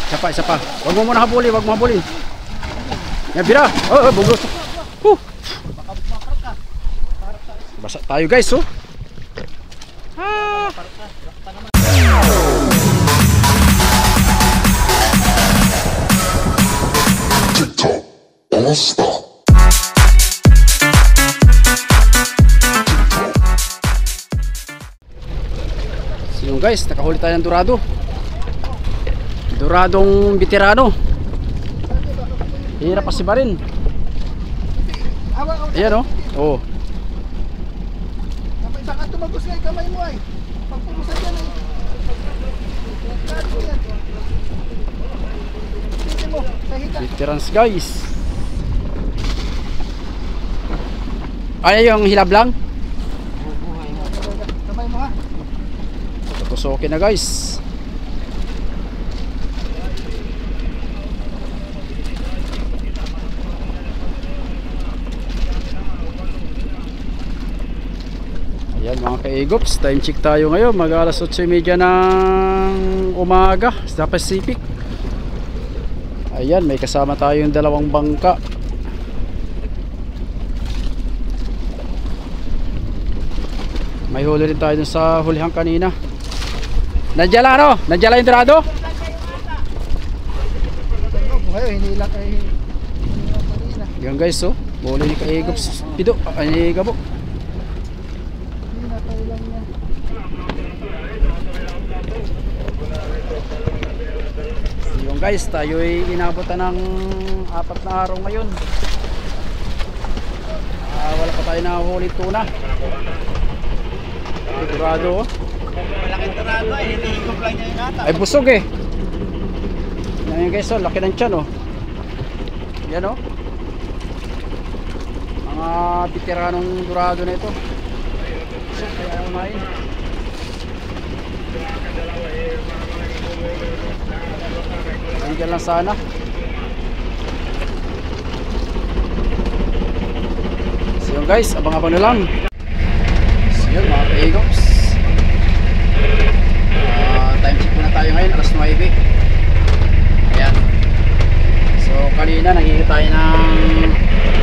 Isa pa. Wag mo muna habulin, wag mo habulin. Yan, bira. Oh, bugos. Basa tayo guys, oh. Ah. TikTok, don't stop. So yun guys, nakahuli tayo ng dorado. Doradong veterano. Hirap pa si Barin. Ayan, oh. Oh. Saka tumagos nga yung kamay mo ay. Pagpurusan yan ay. Tingin mo, kahita. Veterans guys. Ay, yung hilab lang. Kamay mo ha. Tutusokin na guys. Ayan mga ka-egops, time check tayo ngayon, mag alas 8:30 ng umaga sa Pacific. Ayan, may kasama tayong dalawang bangka. May huli rin tayo dun sa hulihan kanina. Nandiyan lang ano? Nandiyan lang yung dorado? Ngayon, hinila kayo. Yan guys, oh, huli ni ka-egops Pido, ay gabo. Guys, tayo ay inabutan ng 4 na araw ngayon. Wala pa tayo nahuli tuna. Dorado, oh. Malaking dorado ay hinihigop lang niya yung ata. Ay busog eh. Yan guys, oh, laki ng tiyan, oh. Yan, oh. Mga veteranong dorado na ito. Kaya kumain. Nandiyan lang sana. So yun guys, abang-abang na lang. So yun mga ka-egops, time check muna tayo ngayon, alas 9. Ayan. So kanina nangingi tayo ng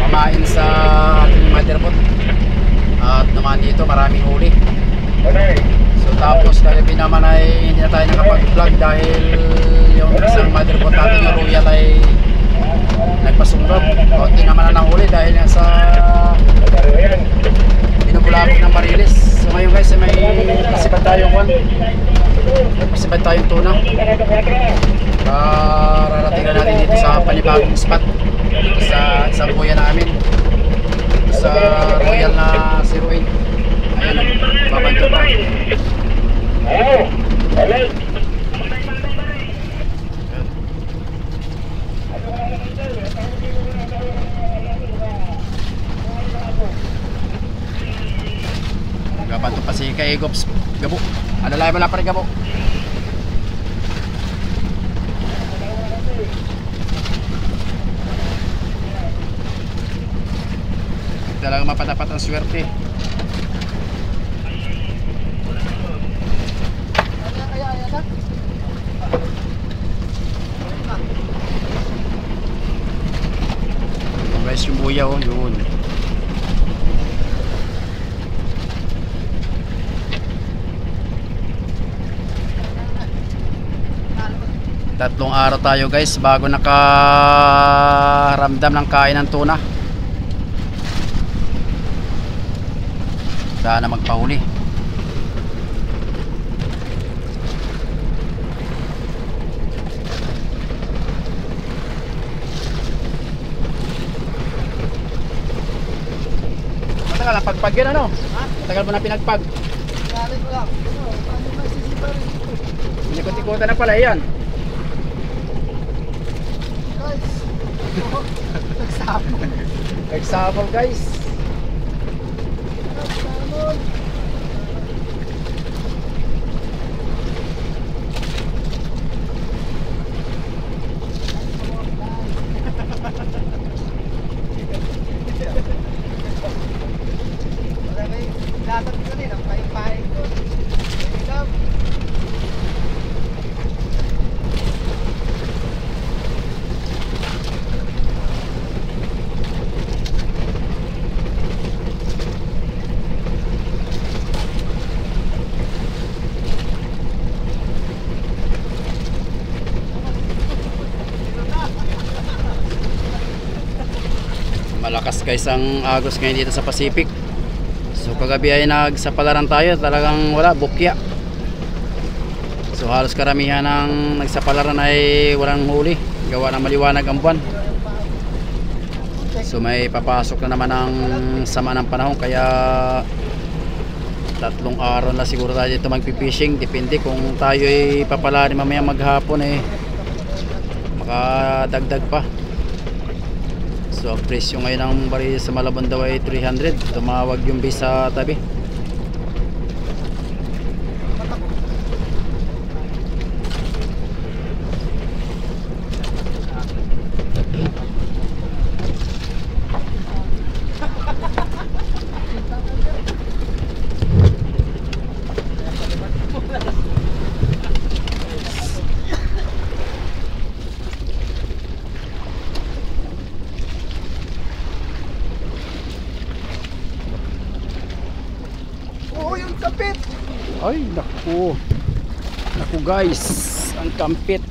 mamain sa ating motherboard. At naman dito maraming huli. So tapos kagabi naman ay hindi na tayo nakapag-vlog dahil yung isang motherboard natin yung Royal ay nagpasungkap. Konti naman na nahuli dahil nga sa binubulabog ng Marilis. So ngayon guys may pasibad tayong tuna. Rarating na natin dito sa panibagong spot dito sa isang kuya namin dito sa Royal na 08. Ayan, babanto pa. Babanto pa si ka-egops Gabo. Alalay mo lang pa rin Gabo. Talagang mapadapat ang swerte. Guys, yung buya, oh, yun. Tatlong araw tayo guys bago nakaramdam ng kain ng tuna. Sana magpahuli. Matagal na pagpag yun ano? Matagal mo na pinagpag. Galit mo lang. Ano na sisipa rin dito? Inikot-ikutan na pala yan. Guys. Nagsapon. Nagsapol guys. Nagsapon. Dapat ko rin ang paing-paing ko. Malakas guys ang agos ngayon dito sa Pacific. So kagabi ay nagsapalaran tayo, talagang wala, bukya. So halos karamihan ng nagsapalaran ay walang huli, gawa ng maliwanag ang buwan. So may papasok na naman ang sama ng panahon, kaya 3 araw na siguro tayo dito magpipishing. Depende kung tayo ay papalari mamaya maghapon makadagdag pa. So ang presyo ngayon ng baril sa Malabon daw ay 300. Tumawag yung base sa tabi. Oo, yung kapit. Ay naku, naku guys, ang kampit.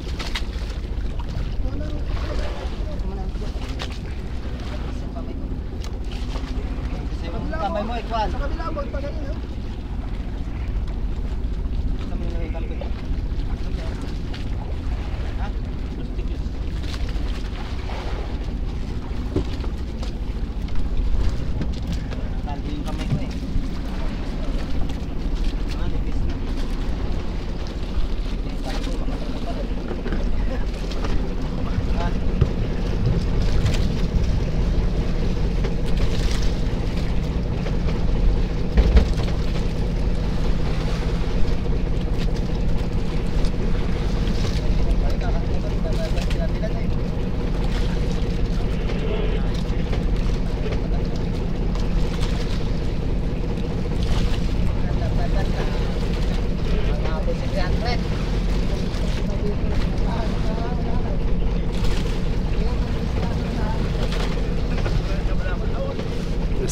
Kamay mo, Ikwan. Sa kabila, huwag pa ganyan.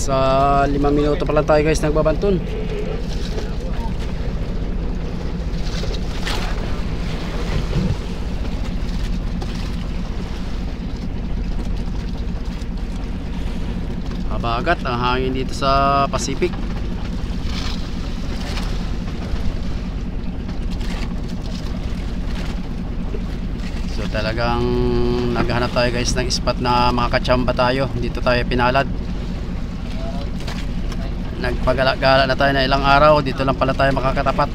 Sa 5 minuto pa lang tayo guys nagbabanton. Habagat ang hangin dito sa Pacific. So talagang naghahanap tayo guys ng spot na makakachamba tayo. Dito tayo pinalad. Nagpagala-gala na tayo na ilang araw, dito lang pala tayo makakatapat.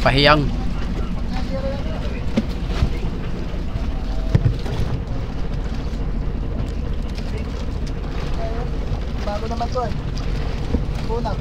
Pahiyang. Bago naman to eh. Kunag.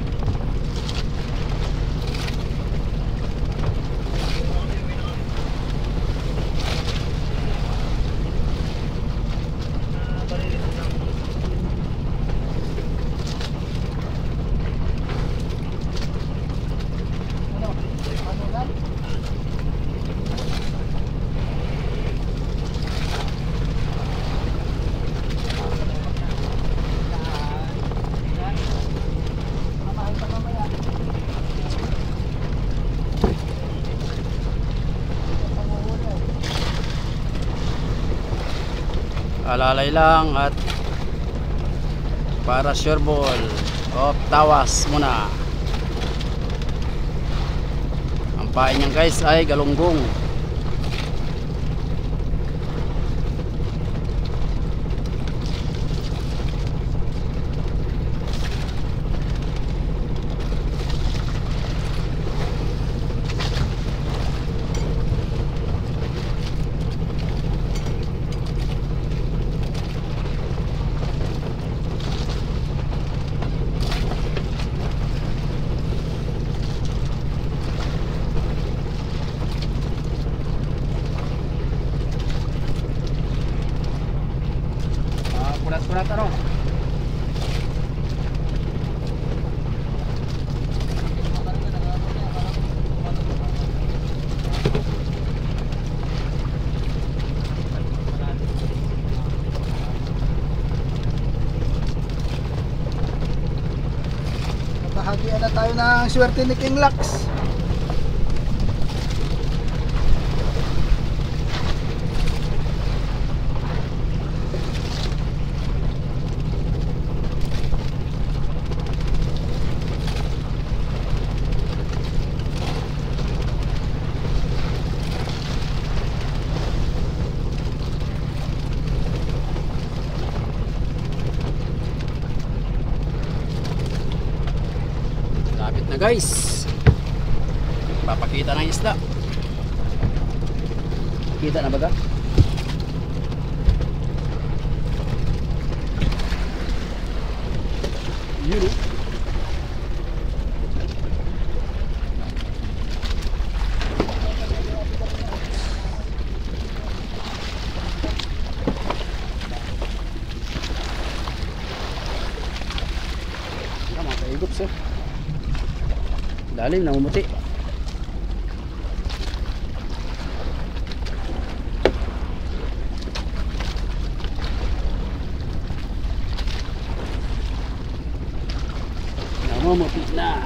Alalay lang at para sure ball of tawas muna. Ang pain niyan guys ay galunggong. Kurat-kurat ano? Bahagian na tayo ng swerte ni King Lax. na guys. Papakita ng isda. Kita na ba ka? Yun o. Mga kaigups eh. Lalim, namumuti. Namumuti na.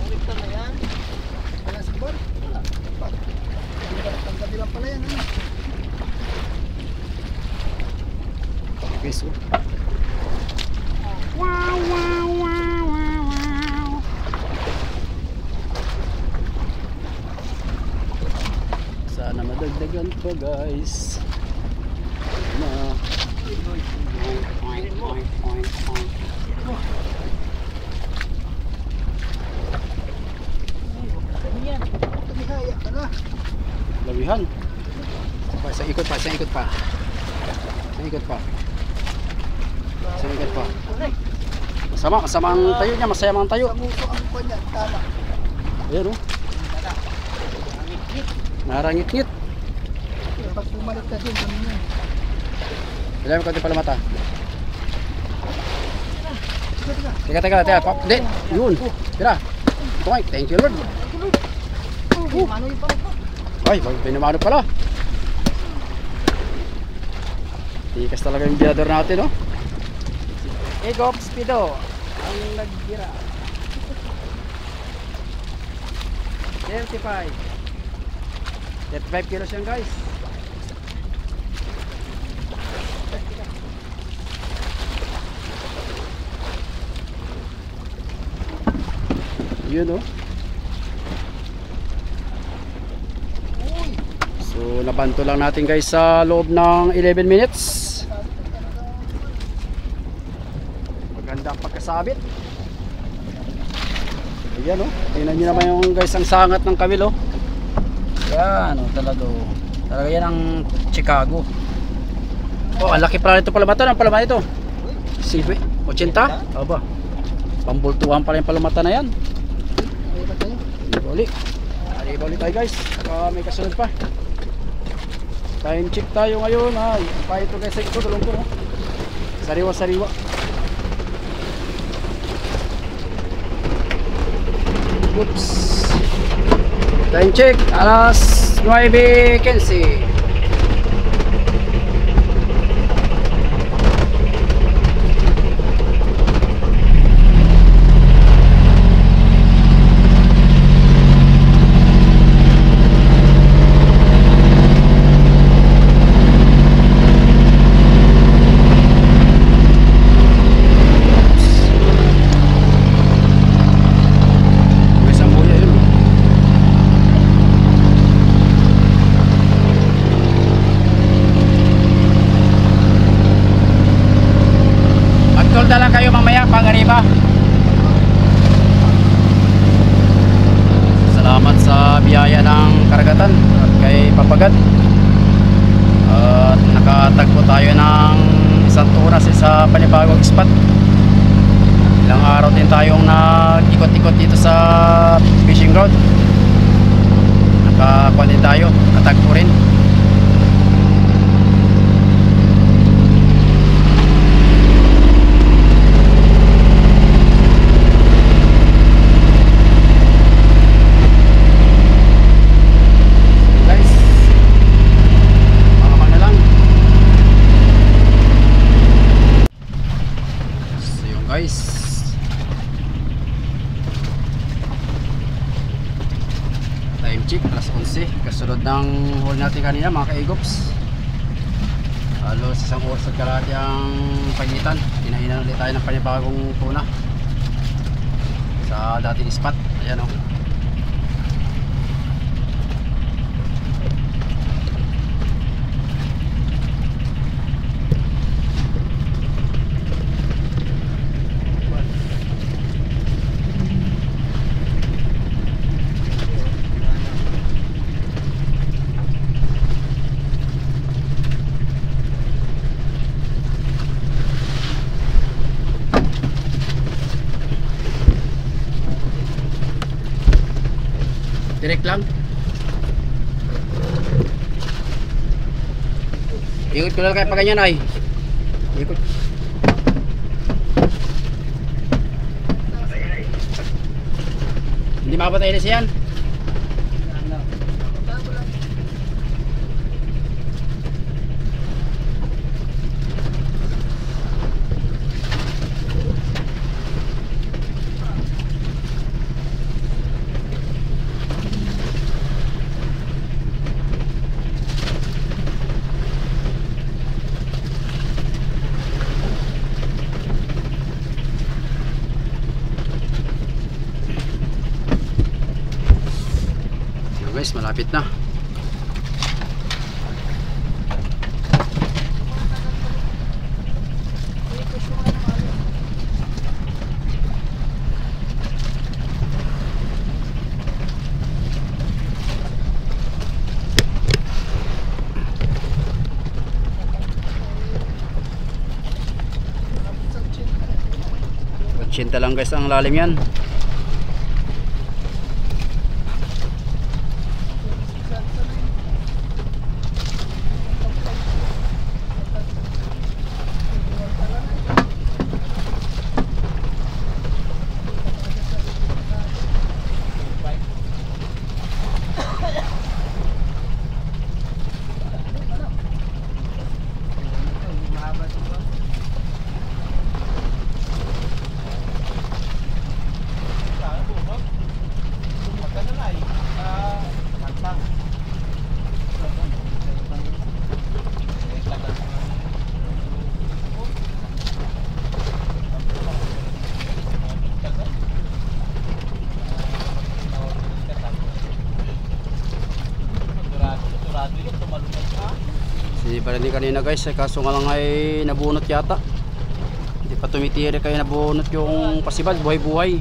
Umikta na yan. Kaya sa bar. Tanggabi lang pala yan. Okay, so. Sana madagdagan pa guys. Na. Tumihaya ka na. Lawihan. Isang ikot pa, isang ikot pa. Isang ikot pa. Isang ikot pa. Masama ang tayo niya, masaya ang tayo. Sa muso ang kanya. Tama. Ayan o. Narangit-ngit. Pag pumalit ka din, kami yan. Kailangan mo konti pala mata. Teka. Teka. Hindi. Yun. Tira. Okay, thank you Lord. Mano yung parang pa. Ay, pinamano pala. Tikas talaga yung biador natin, no? Egop Speedo ang naggira. 35 kilos yan guys. Yun, no? So nabanto lang natin guys sa loob ng 11 minutes. Maganda ang pagkasabit. Ayan o. Tingnan nyo naman yung guys ang sangat ng kawil o. Yan o talaga o. Talaga yan ang Chicago. Oh, ang laki pala nito palamata. Ang palamata ito 80? Aba. Pambultuhan pala yung palamata na yan. Balik. Balik tayo guys. May kasunod pa. Time check tayo ngayon ha. Pa ito guys ito tulong ko. Sariwa. Oops. Time check alas 9:15. Na lang kayo mamaya pang arriba. Salamat sa biyaya ng karagatan at kay Papagat. At nakatagpo tayo ng isang turas sa panibagong spot. Ilang araw din tayong nag-ikot-ikot dito sa fishing ground. Nakakuha din tayo, nakatagpo rin. Guys, time check alas 11 kasunod ng hole natin kanina mga kaigops. Halos isang oras at kalahati ang pagitan. Hinahinan ulit tayo ng panibagong tuna sa dating spot. Ayan o. direct lang. Ikot ko lang kayo pa ganyan ay. Ikot. Hindi makapatay na siyan. Guys, malapit na. Cinta lang guys ang lalim yan. Hindi kanina guys, kaso nga lang ay nabunot yata. Hindi pa tumitiri kayo nabunot yung pasibal, buhay-buhay.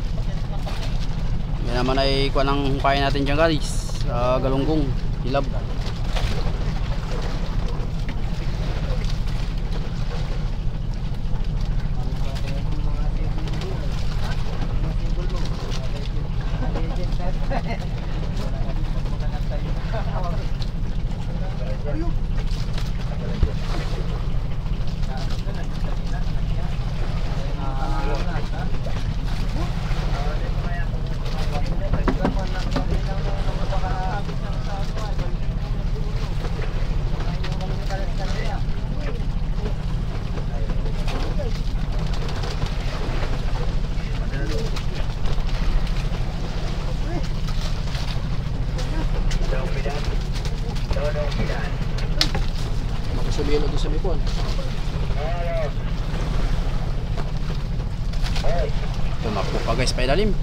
Yan naman ay kuha ng hungkain natin dyan guys, galunggong, hilab. Sabihin na doon sa Mikon. Tumakbo pa guys, pa ilalim.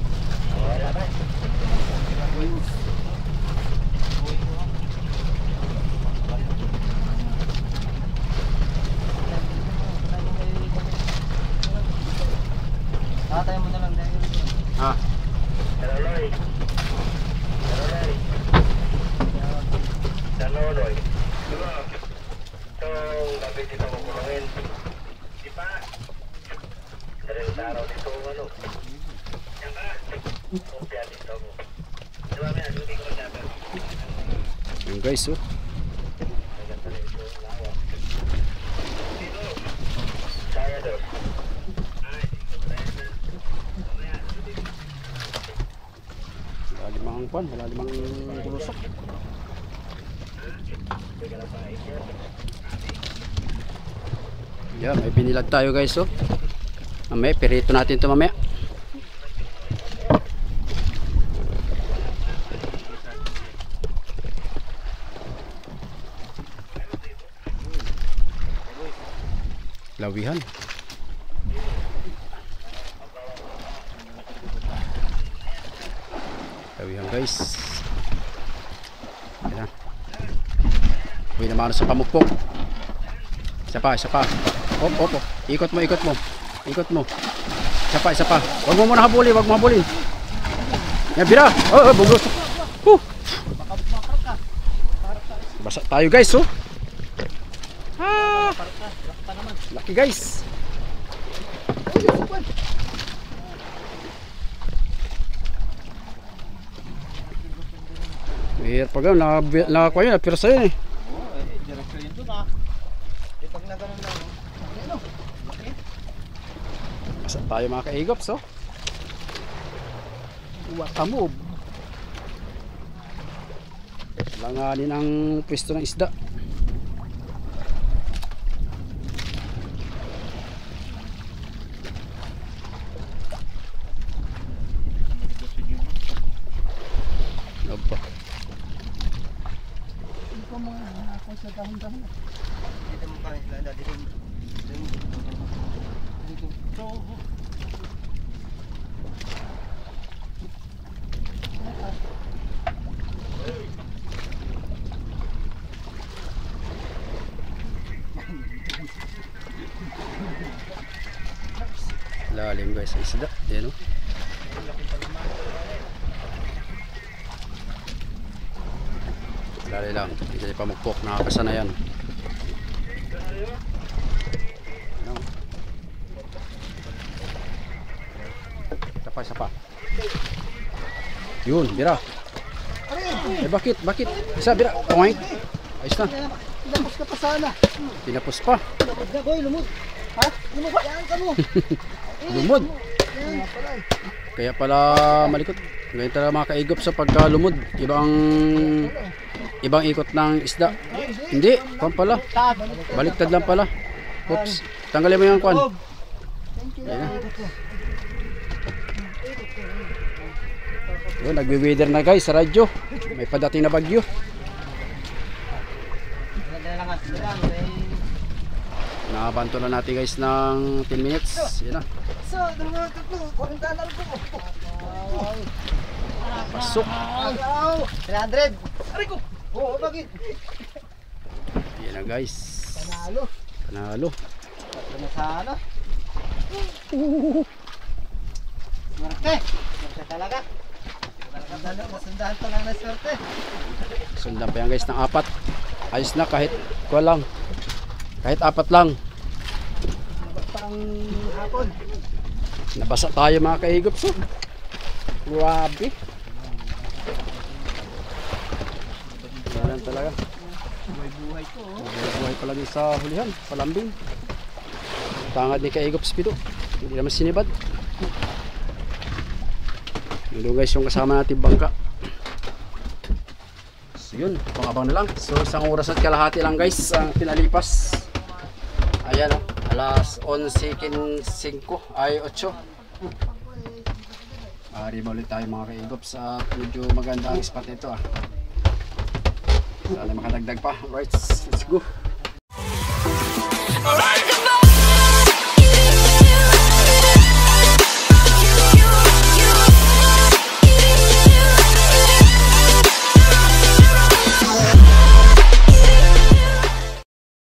Tatay mo na lang dahil dito. Ha? Danonoy. Diba? Itong gabi dito kukulungin. Di pa? Sarili sa araw dito ano. Yan ka? Kopya dito mo. Diba may hindi ko magsabi? Yung guys oh. Dito. Saya doon. Malalimang pan, malalimang kulusok. Yan, may binilag tayo guys oh. Mamaya, pirito natin ito mamaya. Lawihan. Lawihan guys. Yan na. Uwi naman sa pamukpok. Isa pa, isa pa. Op, op, op. Ikot mo, ikot mo. Ikot mo. Isa pa, isa pa. Huwag mo muna habulin, huwag mo habulin. Yan, bira. Oh, bugos. Basa tayo guys, oh. Ah. Laki guys. Pero pag nakakuha yun, napirsa yun eh. Oo, direksyon yun dun pag na ganun lang. Ano? Saan tayo mga kaigops oh? What a move. Langanin ang pwesto ng isda. Ano ba? Hindi ko mga ako sa dahon-dahon. Dito mo pa sila na dito. Dito. Lalim guys sa isda. Yan o. Dali lang. Hindi tayo pamukpok. Nakakasa na yan. Ano? Isa pa. Yun, bira. Eh bakit? Isa, bira. Toink. Ayos na. Tinapos ka pa sana. Tinapos pa. Lumod na boy, lumod. Ha? Lumod ba? Yan ka mo. Lumod. Yan pala eh. Kaya pala malikot. Ngayon talaga mga kaigop sa pagkalumod. Ibang ikot ng isda. Hindi, kwan pala. Baliktad lang pala. Oops. Tanggalin mo yung kwan. Ayan na. Yun, nagwe-weather na guys sa radyo. May padating na bagyo. Nakabanto na natin guys ng 10 minutes. Yan na. So, dalawa tatlo. $40 po. Pasok. 300. Aray ko. Oo, bakit? Yan na guys. Panalo. Panalo. Tatlo na sana. Swerte. Swerte talaga. Nasundahan pa lang na swerte. Sundan pa yan guys ng 4. Ayos na kahit kuha lang. Kahit 4 lang. Pang hapon. Nabasa tayo mga kaigop so. Grabe. Yan talaga. Buhay ko. Buhay pa lang sa hulihan. Palambing. Tangad ni kaigop Pido. Hindi naman sinibad. Yun guys yung kasama natin bangka. So yun, pangabang na lang. So 1 oras at kalahati lang guys ang pinalipas. Ayan o, alas 11:05 ay 8. Arriba ulit tayo mga kaigops at medyo maganda ang spot nito Sana makadagdag pa. Alright, let's go.